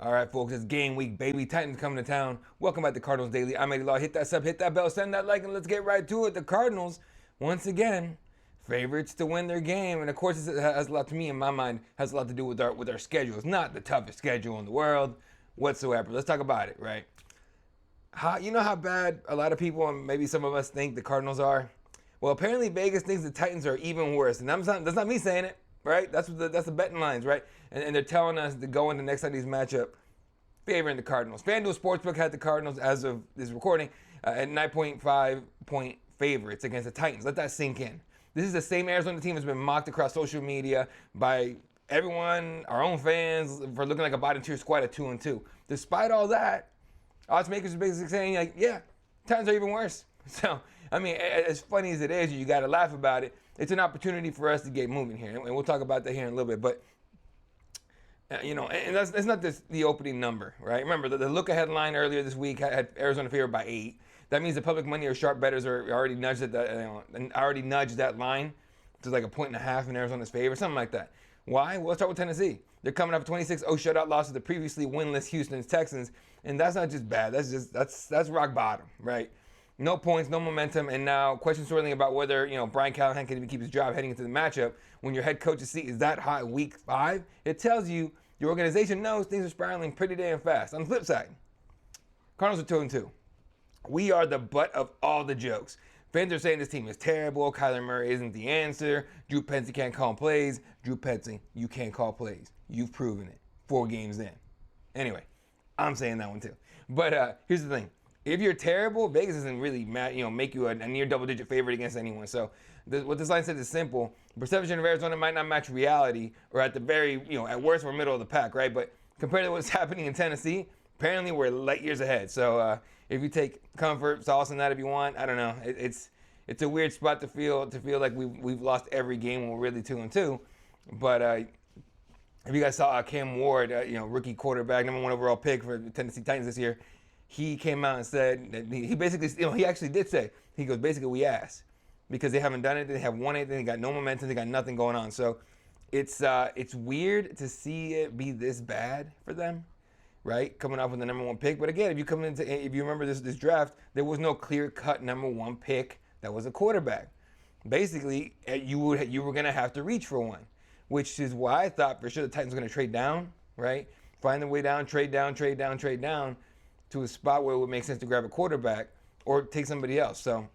All right, folks, it's game week, baby. Titans coming to town. Welcome back to Cardinals Daily. I'm Eddie Law. Hit that sub, hit that bell, send that like, and let's get right to it. The Cardinals, once again, favorites to win their game. And of course, it has a lot to me, in my mind, has a lot to do with our schedule. It's not the toughest schedule in the world whatsoever. Let's talk about it, right? You know how bad a lot of people, and maybe some of us, think the Cardinals are? Well, apparently Vegas thinks the Titans are even worse. And that's not me saying it, right? That's the betting lines, right? And they're telling us to go into next Sunday's matchup favoring the Cardinals. FanDuel Sportsbook had the Cardinals, as of this recording, at 9.5 point favorites against the Titans. Let that sink in. This is the same Arizona team that's been mocked across social media by everyone, our own fans, for looking like a bottom tier squad at 2-2. Despite all that, odds makers are basically saying, like, yeah, Titans are even worse. So, I mean, as funny as it is, you got to laugh about it. It's an opportunity for us to get moving here, and we'll talk about that here in a little bit. But and that's not the opening number, right? Remember, the look-ahead line earlier this week had Arizona favored by 8. That means the public money or sharp bettors are already nudged that line to like 1.5 in Arizona's favor, something like that. Why? Well, let's start with Tennessee. They're coming off a 26-0 shutout loss to the previously winless Houston Texans, and that's not just bad. That's rock bottom, right? No points, no momentum, and now questions swirling about whether Brian Callahan can even keep his job heading into the matchup. When your head coach's seat is that hot week 5, it tells you your organization knows things are spiraling pretty damn fast. On the flip side, Cardinals are 2-2. We are the butt of all the jokes. Fans are saying this team is terrible. Kyler Murray isn't the answer. Drew Pensy can't call plays. Drew Pensy, you can't call plays. You've proven it 4 games in. Anyway, I'm saying that one too. But here's the thing. If you're terrible, Vegas doesn't really make you a near double-digit favorite against anyone. So what this line says is simple. Perception of Arizona might not match reality, or at the very, at worst, we're middle of the pack, right? But compared to what's happening in Tennessee, apparently we're light years ahead. So if you take comfort, solace in that if you want, I don't know. It's a weird spot to feel like we've lost every game when we're really 2-2. But if you guys saw Cam Ward, rookie quarterback, number 1 overall pick for the Tennessee Titans this year, he came out and said that he basically, he actually did say, he goes, basically we asked because they haven't done it. They have won it. They got no momentum. They got nothing going on. So it's weird to see it be this bad for them, right? Coming off with the number 1 pick. But again, if you remember this draft, there was no clear cut number 1 pick that was a quarterback. Basically, you were going to have to reach for one, which is why I thought for sure the Titans were going to trade down, right? Find their way down, trade down to a spot where it would make sense to grab a quarterback or take somebody else. So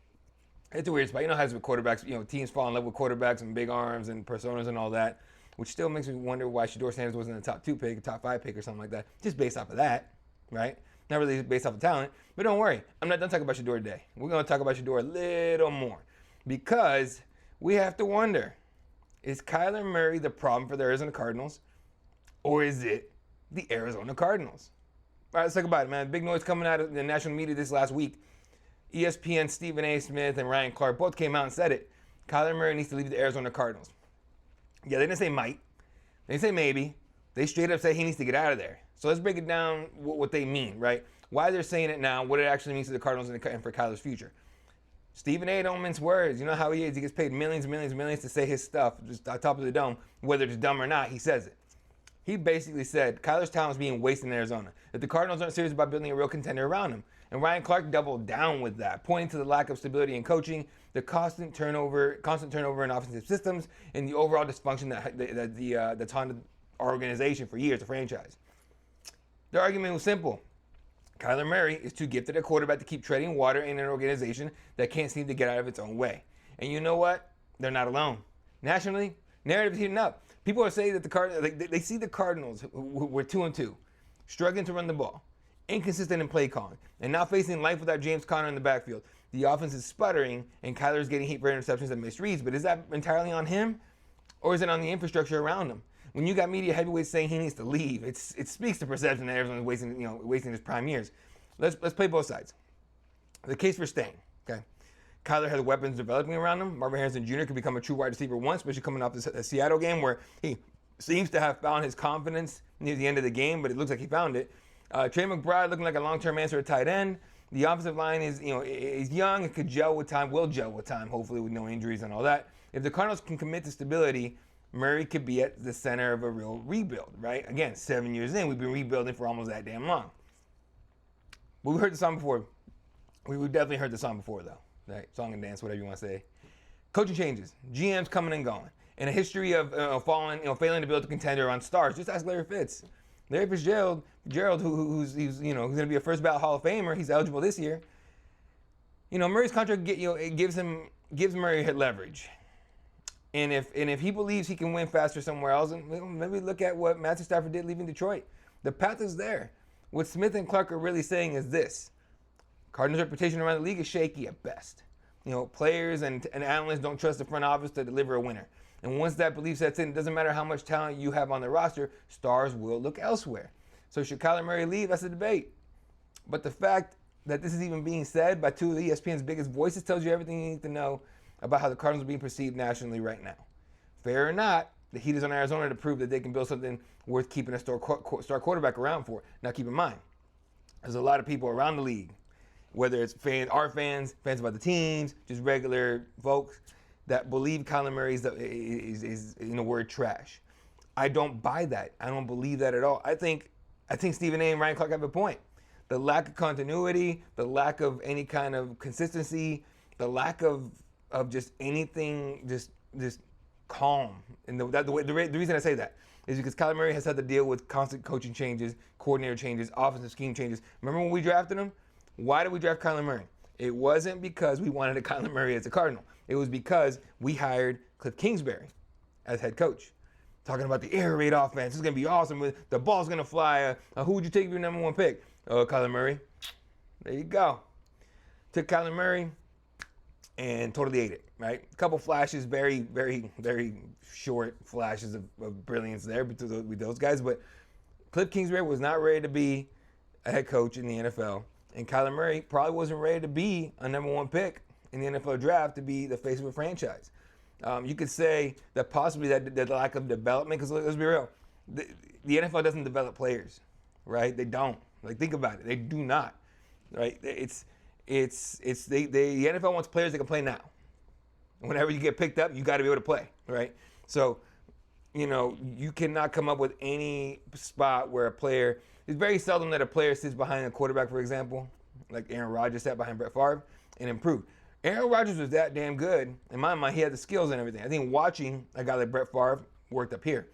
it's a weird spot. You know how it is with quarterbacks. Teams fall in love with quarterbacks and big arms and personas and all that, which still makes me wonder why Shadour Sanders wasn't a top 2 pick, a top 5 pick or something like that, just based off of that, right? Not really based off of talent. But don't worry, I'm not done talking about Shadour today. We're going to talk about Shadour a little more because we have to wonder, is Kyler Murray the problem for the Arizona Cardinals, or is it the Arizona Cardinals? All right, let's talk about it, man. Big noise coming out of the national media this last week. ESPN, Stephen A. Smith, and Ryan Clark both came out and said it. Kyler Murray needs to leave the Arizona Cardinals. Yeah, they didn't say might. They didn't say maybe. They straight up say he needs to get out of there. So let's break it down what they mean, right? Why they're saying it now, what it actually means to the Cardinals and for Kyler's future. Stephen A. don't mince words. You know how he is. He gets paid millions and millions and millions to say his stuff just on top of the dome. Whether it's dumb or not, he says it. He basically said Kyler's talent is being wasted in Arizona, that the Cardinals aren't serious about building a real contender around him. And Ryan Clark doubled down with that, pointing to the lack of stability in coaching, the constant turnover in offensive systems, and the overall dysfunction that's haunted our organization for years, the franchise. Their argument was simple. Kyler Murray is too gifted a quarterback to keep treading water in an organization that can't seem to get out of its own way. And you know what? They're not alone. Nationally, narrative is heating up. People are saying that the Cardinals, they see the Cardinals, who were 2-2, struggling to run the ball, inconsistent in play calling, and now facing life without James Conner in the backfield. The offense is sputtering, and Kyler's getting heat for interceptions and missed reads. But is that entirely on him, or is it on the infrastructure around him? When you got media heavyweights saying he needs to leave, it speaks to perception that Arizona's wasting his prime years. Let's play both sides. The case for staying, okay? Kyler has weapons developing around him. Marvin Harrison Jr. could become a true wide receiver once, especially coming off the Seattle game where he seems to have found his confidence near the end of the game, but it looks like he found it. Trey McBride looking like a long-term answer at tight end. The offensive line is young. It could gel with time, will gel with time, hopefully with no injuries and all that. If the Cardinals can commit to stability, Murray could be at the center of a real rebuild, right? Again, 7 years in, we've been rebuilding for almost that damn long. But we heard the song before. We definitely heard the song before, though. Right? Song and dance, whatever you want to say. Coaching changes. GMs coming and going. And a history of failing to build a contender on stars. Just ask Larry Fitz. Larry Fitzgerald, who's going to be a first ballot Hall of Famer. He's eligible this year. Murray's contract gives Murray leverage. And if he believes he can win faster somewhere else, and maybe look at what Matthew Stafford did leaving Detroit. The path is there. What Smith and Clark are really saying is this. Cardinals' reputation around the league is shaky at best. Players and analysts don't trust the front office to deliver a winner. And once that belief sets in, it doesn't matter how much talent you have on the roster, stars will look elsewhere. So should Kyler Murray leave? That's a debate. But the fact that this is even being said by two of ESPN's biggest voices tells you everything you need to know about how the Cardinals are being perceived nationally right now. Fair or not, the heat is on Arizona to prove that they can build something worth keeping a star quarterback around for. Now keep in mind, there's a lot of people around the league, whether it's our fans about the teams, just regular folks, that believe Kyler Murray is in a word, trash. I don't buy that. I don't believe that at all. I think Stephen A. and Ryan Clark have a point. The lack of continuity, the lack of any kind of consistency, the lack of just anything, just calm. And the reason I say that is because Kyler Murray has had to deal with constant coaching changes, coordinator changes, offensive scheme changes. Remember when we drafted him? Why did we draft Kyler Murray? It wasn't because we wanted a Kyler Murray as a Cardinal. It was because we hired Cliff Kingsbury as head coach. Talking about the air raid offense. It's going to be awesome. The ball's going to fly. Who would you take for your number one pick? Kyler Murray. There you go. Took Kyler Murray and totally ate it, right? A couple flashes, very, very, very short flashes of brilliance there with those guys. But Cliff Kingsbury was not ready to be a head coach in the NFL. And Kyler Murray probably wasn't ready to be a number one pick in the NFL draft to be the face of a franchise. You could say that possibly that lack of development, because let's be real, the NFL doesn't develop players, right? They don't. Like, think about it. They do not, right? The NFL wants players that can play now. Whenever you get picked up, you got to be able to play, right? So, you cannot come up with any spot where a player, it's very seldom that a player sits behind a quarterback, for example, like Aaron Rodgers sat behind Brett Favre and improved. Aaron Rodgers was that damn good. In my mind, he had the skills and everything. I think watching a guy like Brett Favre worked up here.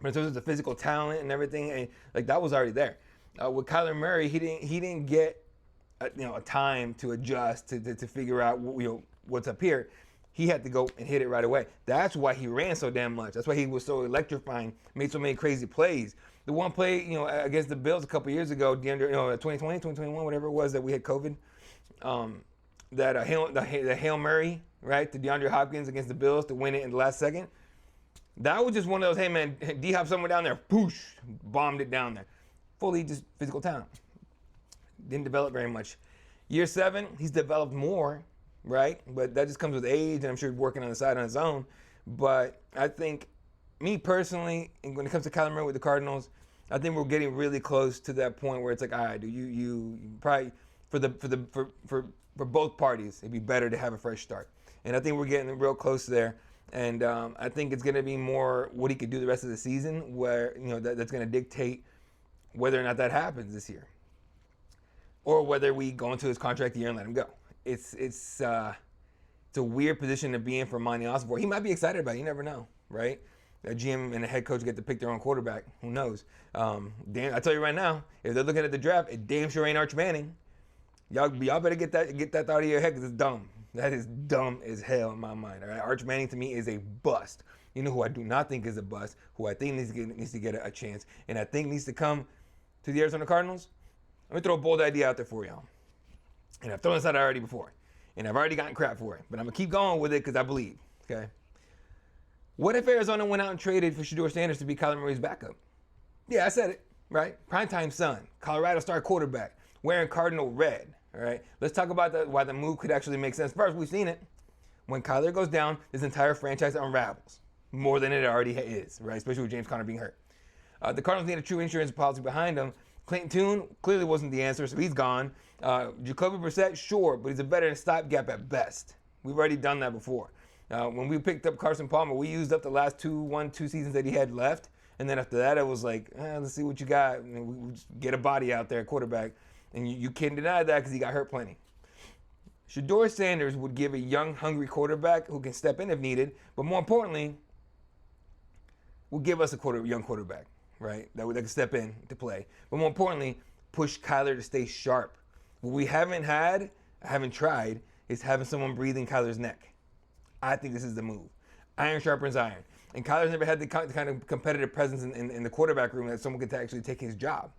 But in terms of the physical talent and everything, that was already there. With Kyler Murray, he didn't get a time to adjust to figure out what's up here. He had to go and hit it right away. That's why he ran so damn much. That's why he was so electrifying, made so many crazy plays. The one play, against the Bills a couple years ago, 2020, 2021, whatever it was that we had COVID, the Hail Murray, right, to DeAndre Hopkins against the Bills to win it in the last second. That was just one of those, hey man, D-Hop somewhere down there, poosh, bombed it down there. Fully just physical talent. Didn't develop very much. Year 7, he's developed more, right? But that just comes with age, and I'm sure he's working on the side on his own. But I think, me personally, when it comes to Kyler Murray with the Cardinals, I think we're getting really close to that point where it's like, all right, you probably for both parties, it'd be better to have a fresh start. And I think we're getting real close there. And I think it's going to be more what he could do the rest of the season, where that's going to dictate whether or not that happens this year, or whether we go into his contract year and let him go. It's a weird position to be in for Monty Osborne. He might be excited about it. You never know, right? A GM and a head coach get to pick their own quarterback. Who knows? I tell you right now, if they're looking at the draft, it damn sure ain't Arch Manning. Y'all better get that thought out of your head, because it's dumb. That is dumb as hell in my mind. All right? Arch Manning to me is a bust. You know who I do not think is a bust, who I think needs to get a chance, and I think needs to come to the Arizona Cardinals? Let me throw a bold idea out there for y'all. And I've thrown this out already before, and I've already gotten crap for it, but I'm going to keep going with it because I believe, okay? What if Arizona went out and traded for Shadour Sanders to be Kyler Murray's backup? Yeah, I said it, right? Primetime son, Colorado star quarterback, wearing Cardinal red, all right? Let's talk about why the move could actually make sense. First, we've seen it. When Kyler goes down, this entire franchise unravels more than it already is, right? Especially with James Conner being hurt. The Cardinals need a true insurance policy behind them. Clayton Tune clearly wasn't the answer, so he's gone. Jacoby Brissett, sure, but he's a veteran stopgap at best. We've already done that before. When we picked up Carson Palmer, we used up the last two seasons that he had left. And then after that, it was like, let's see what you got. And we just get a body out there, quarterback. And you can't deny that because he got hurt plenty. Shadour Sanders would give a young, hungry quarterback who can step in if needed, but more importantly, will give us a young quarterback, right? That can step in to play. But more importantly, push Kyler to stay sharp. What we haven't tried, is having someone breathing Kyler's neck. I think this is the move. Iron sharpens iron. And Kyler's never had the kind of competitive presence in the quarterback room that someone could actually take his job.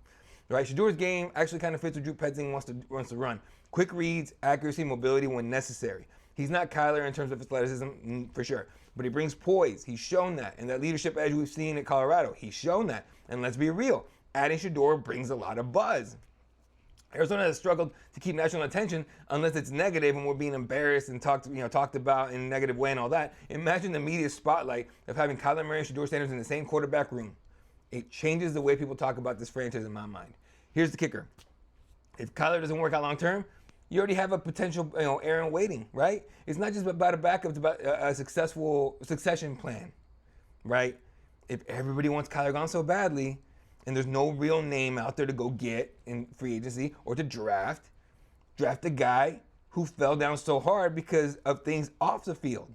Right? Shadour's game actually kind of fits what Drew Petzing wants to run. Quick reads, accuracy, mobility when necessary. He's not Kyler in terms of athleticism, for sure. But he brings poise. He's shown that. And that leadership edge we've seen at Colorado, he's shown that. And let's be real, adding Shadour brings a lot of buzz. Arizona has struggled to keep national attention unless it's negative and we're being embarrassed and talked about in a negative way and all that. Imagine the media spotlight of having Kyler Murray and Shadour Sanders in the same quarterback room. It changes the way people talk about this franchise in my mind. Here's the kicker. If Kyler doesn't work out long term, you already have a potential heir in waiting, right? It's not just about a backup, it's about a successful succession plan, right? If everybody wants Kyler gone so badly, and there's no real name out there to go get in free agency or to draft a guy who fell down so hard because of things off the field,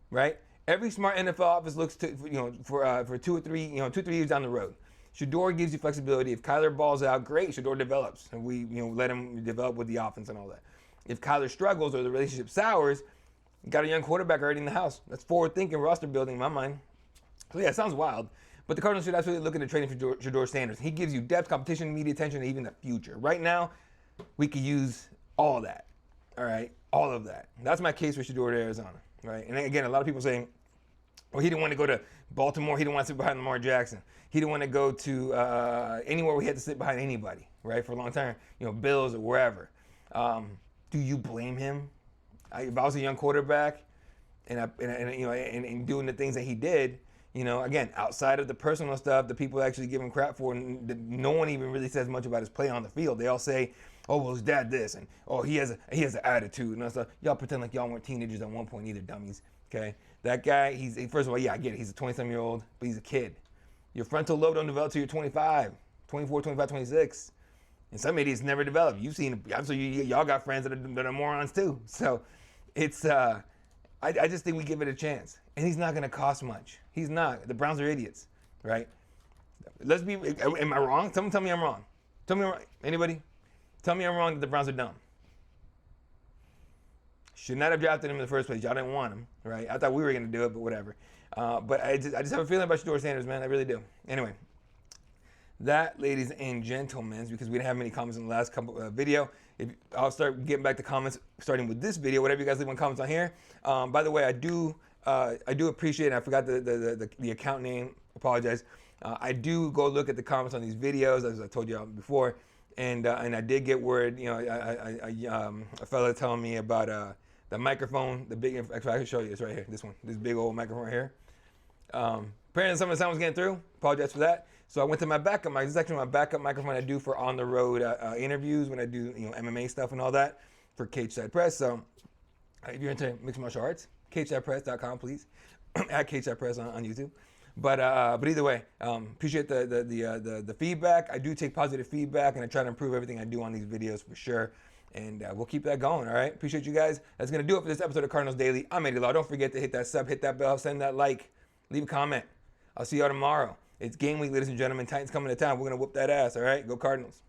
right? Every smart NFL office looks to for 2 or 3 years down the road. Shadour gives you flexibility. If Kyler balls out, great. Shadour develops, and we let him develop with the offense and all that. If Kyler struggles or the relationship sours, you got a young quarterback already in the house. That's forward thinking, roster building in my mind. So yeah, it sounds wild. But the Cardinals should absolutely look into trading for Shadour Sanders. He gives you depth, competition, media attention, and even the future. Right now, we could use all that. All right? All of that. That's my case for Shadour to Arizona. Right? And again, a lot of people saying, well, he didn't want to go to Baltimore. He didn't want to sit behind Lamar Jackson. He didn't want to go to anywhere where he had to sit behind anybody, right, for a long time. Bills or wherever. Do you blame him? If I was a young quarterback and doing the things that he did, again, outside of the personal stuff, the people actually give him crap for, and no one even really says much about his play on the field. They all say, oh, well, his dad this, and oh, he has an attitude, and all stuff. Y'all pretend like y'all weren't teenagers at one point either, dummies. Okay, that guy, first of all, yeah, I get it. He's a 20-some-year-old, but he's a kid. Your frontal lobe don't develop till you're 25, 24, 25, 26. And some idiots never develop. You've seen, so y'all got friends that are morons too. So it's, I just think we give it a chance. And he's not going to cost much. He's not. The Browns are idiots, right? Am I wrong? Tell me I'm wrong. Tell me I'm wrong. Anybody? Tell me I'm wrong that the Browns are dumb. Should not have drafted him in the first place. Y'all didn't want him, right? I thought we were going to do it, but whatever. But I just have a feeling about Shadour Sanders, man. I really do. Anyway, that, ladies and gentlemen, because we didn't have many comments in the last video. I'll start getting back to comments starting with this video. Whatever you guys leave in comments on here. By the way, I do appreciate, and I forgot the account name. Apologize. I do go look at the comments on these videos, as I told you before, and I did get word. A fella telling me about the microphone, the big. Actually, I can show you. It's right here. This one, this big old microphone right here. Apparently, some of the sound was getting through. Apologize for that. So I went to my backup mic. This is actually my backup microphone I do for on the road interviews when I do MMA stuff and all that for Cage Side Press. So if you're into mixed martial arts, CageSidePress.com, please. At Cage Side Press on YouTube. But either way, appreciate the feedback. I do take positive feedback, and I try to improve everything I do on these videos for sure. And we'll keep that going, all right? Appreciate you guys. That's going to do it for this episode of Cardinals Daily. I'm Eddie Law. Don't forget to hit that sub, hit that bell, send that like, leave a comment. I'll see y'all tomorrow. It's game week, ladies and gentlemen. Titans coming to town. We're going to whoop that ass, all right? Go Cardinals.